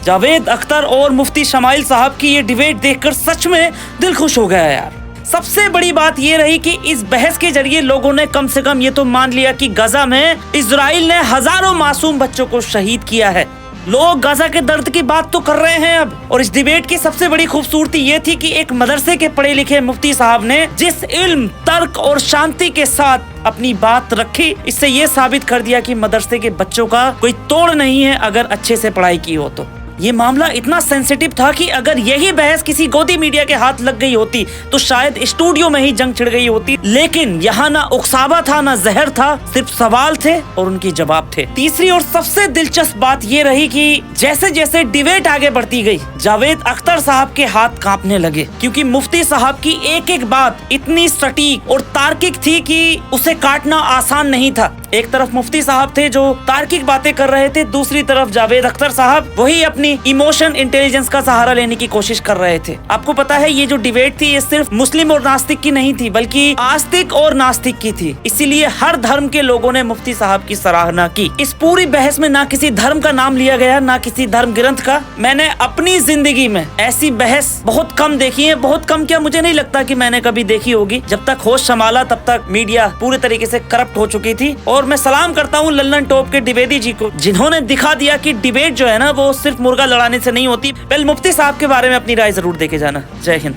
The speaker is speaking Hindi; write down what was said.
जावेद अख्तर और मुफ्ती शमाइल साहब की ये डिबेट देखकर सच में दिल खुश हो गया यार। सबसे बड़ी बात ये रही कि इस बहस के जरिए लोगों ने कम से कम ये तो मान लिया कि गाजा में इजराइल ने हजारों मासूम बच्चों को शहीद किया है। लोग गाजा के दर्द की बात तो कर रहे हैं अब। और इस डिबेट की सबसे बड़ी खूबसूरती ये थी कि एक मदरसे के पढ़े लिखे मुफ्ती साहब ने जिस इल्म, तर्क और शांति के साथ अपनी बात रखी, इससे ये साबित कर दिया कि मदरसे के बच्चों का कोई तोड़ नहीं है अगर अच्छे से पढ़ाई की हो तो। ये मामला इतना सेंसिटिव था कि अगर यही बहस किसी गोदी मीडिया के हाथ लग गई होती तो शायद स्टूडियो में ही जंग छिड़ गई होती। लेकिन यहाँ ना उकसावा था ना जहर था, सिर्फ सवाल थे और उनके जवाब थे। तीसरी और सबसे दिलचस्प बात ये रही कि जैसे जैसे डिबेट आगे बढ़ती गई, जावेद अख्तर साहब के हाथ कांपने लगे, क्योंकि मुफ्ती साहब की एक एक बात इतनी सटीक और तार्किक थी कि उसे काटना आसान नहीं था। एक तरफ मुफ्ती साहब थे जो तार्किक बातें कर रहे थे, दूसरी तरफ जावेद अख्तर साहब वही अपनी इमोशन इंटेलिजेंस का सहारा लेने की कोशिश कर रहे थे। आपको पता है ये जो डिबेट थी ये सिर्फ मुस्लिम और नास्तिक की नहीं थी, बल्कि आस्तिक और नास्तिक की थी। इसीलिए हर धर्म के लोगों ने मुफ्ती साहब की सराहना की। इस पूरी बहस में ना किसी धर्म का नाम लिया गया, ना किसी धर्म ग्रंथ का। मैंने अपनी जिंदगी में ऐसी बहस बहुत कम देखी है, बहुत कम क्या, मुझे नहीं लगता कि मैंने कभी देखी होगी। जब तक होश संभाला तब तक मीडिया पूरी तरीके से करप्ट हो चुकी थी। और मैं सलाम करता हूँ लल्लन टॉप के द्विवेदी जी को, जिन्होंने दिखा दिया कि डिबेट जो है ना वो सिर्फ मुर्गा लड़ाने से नहीं होती। वेल, मुफ्ती साहब के बारे में अपनी राय जरूर देके जाना। जय हिंद।